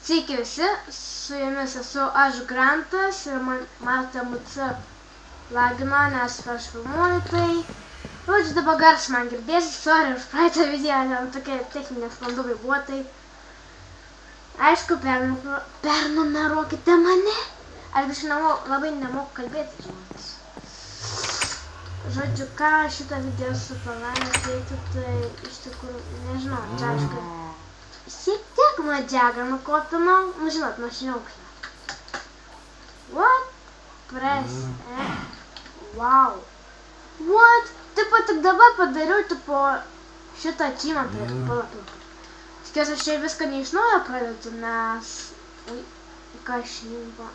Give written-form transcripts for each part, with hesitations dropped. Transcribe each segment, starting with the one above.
Sveiki visi, su jumis esu aš Grantas ir man TMC lagino, nes aš filmuoju tai. Žodžiu, dabar garsas man girdėsi, sorry už praeitą video, nes tokie techniniai sklandumai buvo, tai aišku, pernumeruokite mane. Aš biškai labai nemoku kalbėti, žinot. Žodžiu, ką šitą video suplanavęs veikti, tai iš tikrųjų nežinau, čia aišku. Šiek tiek madžiagą nukopinau, žinot, nuo šniaukščio. What? Press Wow. What? Tipo, tik dabar padariau, tipo, šitą achievement, palauk. Tikiuosi, aš čia viską ne iš naujo pradedu, nes... Ui, ką šnyba,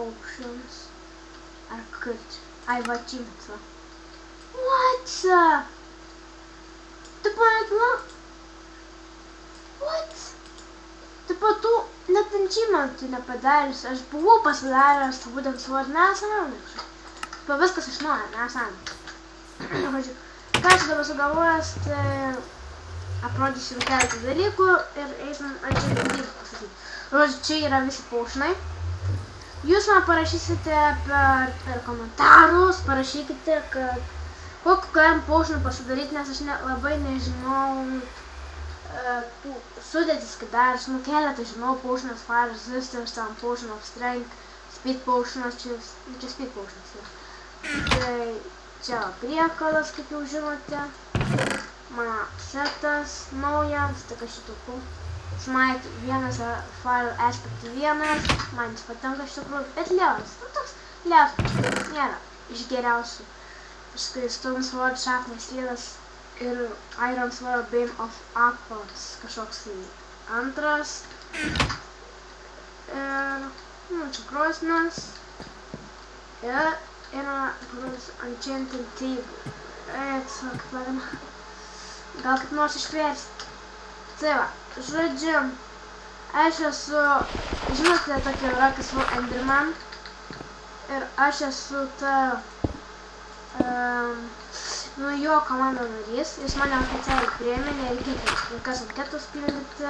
options. Ar kaip čia? Ai, va, achievement, va. What? Tipo, net What? Tipo, tu net achievementų nepadarius. Aš buvau pasidaręs, būtent savo nesąmonę. Tipo, viskas iš naujo, nesąmonė. Žodžiu, ką aš dabar sugalvojęs, tai aprodysiu keletą dalykų ir eisim dalykų pasakyti. Žodžiu, čia yra visi paušnai. Jūs man parašysite per komentarus, parašykite, kad kokį galim paušną pasidaryti, nes aš labai nežinau tų sudėtis, kaip dar, aš keletą žinau, potionas, fire resistance, tam potion of strength, speed potionas, čia speed potionas. Tai čia priekalas, kaip jau žinote, mano setas naujas, tik aš šitų smite vienas, fire aspect vienas, man jis patinka iš tikrųjų, bet liaus, toks liaus, nėra iš geriausių. Paskui Stone Sword, šaknis vienas ir Iron Sword, Bane of Apples, kažkoks tai antras. Ir, čia krosnis. Ir yra Enchanted Table. Kaip lagina. Gal kaip nors išplėsti. Tai va, žodžiu, aš esu, žinote, tokia yra, kas buvo Enderman. Ir aš esu ta... jo komando narys, jis mane oficialiai priėmė, nereikia jokios anketos pildyti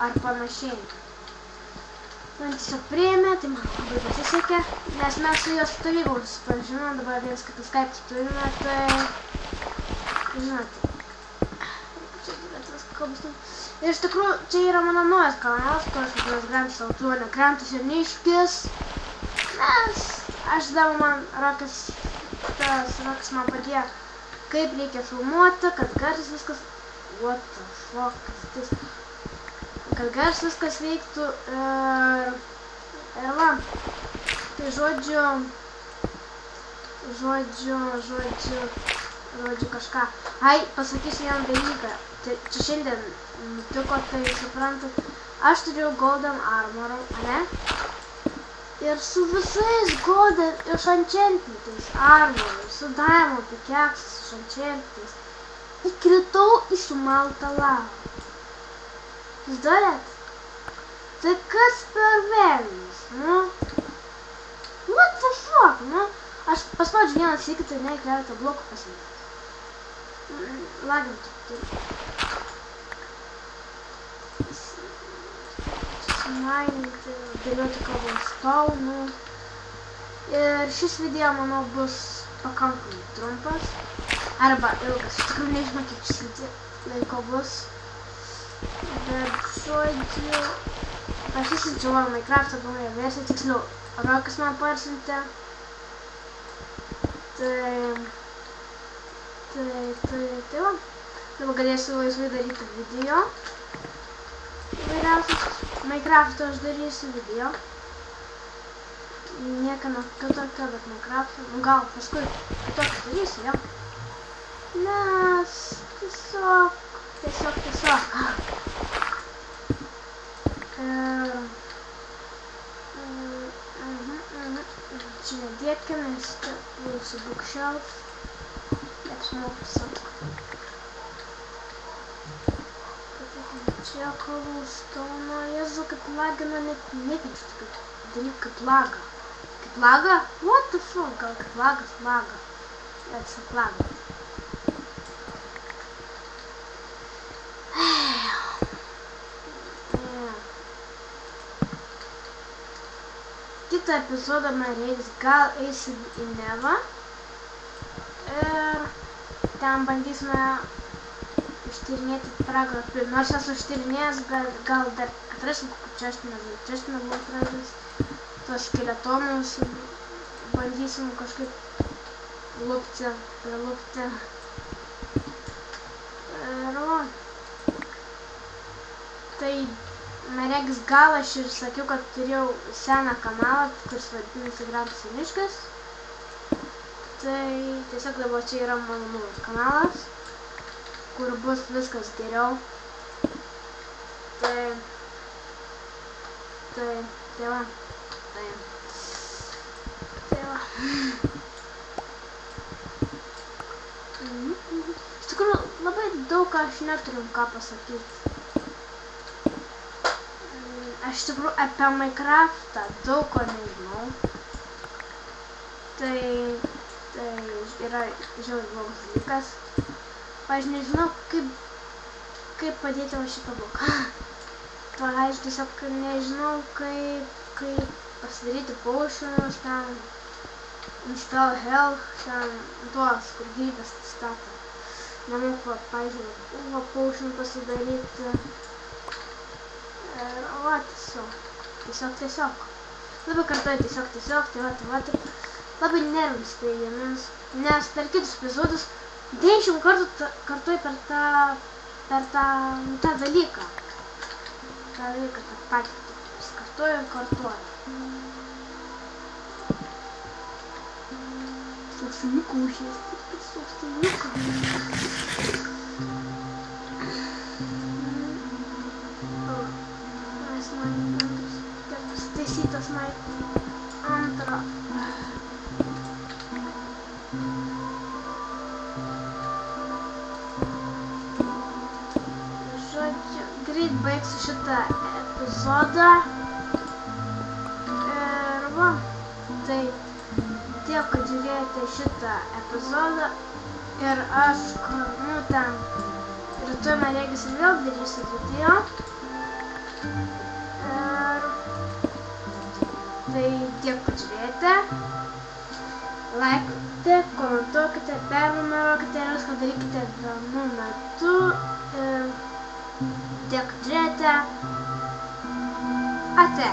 ar panašiai. Man tiesiog priėmė, tai man labai pasisekė, nes mes su jos stovyklą susipažinom, dabar vienas kitą Skype turime, tai žinote. Ir iš tikrųjų, čia yra mano naujas kanalas, kur aš vadinasi Grantas Autuonė, Grantas ir Niškis, nes aš dar man Rokas man padėjo, kaip reikia filmuoti, kad garsas viskas... What the fuck is this? Kad garsas viskas veiktų ir va. Tai žodžiu kažką. Ai, pasakysiu vieną dalyką. Čia šiandien nutiko, tai suprantat, aš turiu golden armor, ane? Ir su visais golden išenchantintais armorais, su diamond pickaxes išenchantintais, įkritau į sumaltą lavą. Jūs darėt? Tai kas per velnius, nu? What the fuck, nu? Aš paspaudžiu vieną sykį, tai ne, keletą blokų pasimėti. Lagintų, tai... Mining, dėlioti cobblestone'ų. Ir šis video, manau, bus pakankamai trumpas. Arba ilgas. Iš tikrųjų nežinau, kiek šis laiko bus. Bet žodžiu... Aš įsiunčiau Minecraft'o naują versiją, tiksliau, Rokas man parsiuntė. Tai va. Dabar galėsiu laisvai daryti video. Įvairiausius Minecraft'o aš darysiu video. Niekano kitokio, bet Minecraft'o. Nu gal paskui kitokio darysiu, jo. Nes tiesiog. Čia nedėkime, nes čia būsiu bookshelf. Apsimoku tiesiog. Čia cobblestone, Jėzu, kaip lagina, net nekenčiu tokių dalykų kaip laga. Kaip laga? What the fuck? Gal kaip lagas, laga. Tiesiog laga. kitą epizodą man reiks, gal eisim į Nevą ir ten bandysime ištyrinėti pragarą, nors esu ištyrinėjęs, bet gal dar atrasim kokių češtiną buvo atradęs, tos skeletonus bandysim kažkaip prilupti. Ir va. Tai man reiks, gal aš ir sakiau, kad turėjau seną kanalą, kuris vadinasi Grantas Miškas. Tai tiesiog dabar čia yra mano naujas kanalas, kur bus viskas geriau. Tai va. Iš tikrųjų, labai daug aš neturiu ką pasakyti. Aš iš tikrųjų apie Minecraftą daug ko nežinau. Tai yra žiauriai blogas dalykas. Aš nežinau, kaip padėti va šitą bloką. Aš tiesiog nežinau, kaip pasidaryti potionus, ten install health, ten tuos, kur gyvybės stato. Nemoku, pavyzdžiui, potion pasidaryti. Va, tiesiog. Labai kartuoju tiesiog, tai labai nervus steigiamės, nes per kitus epizodus 10 kartų kartuoju per tą dalyką. Tą patį, vis kartuoju. Собственнику участь, собственника. Staisytas antrą. Žodžiu, greit baigsiu šitą epizodą. Ir va, tai tiek, kad žiūrėjote šitą epizodą. Ir aš, ten, rytoj man reikia vėl darysiu video. Ir tai tiek, kad žiūrėjote. Laikykite, komentuokite, pernumeruokite ir viską darykite vienu metu. Ir tiek, kad žiūrėjote. Ate.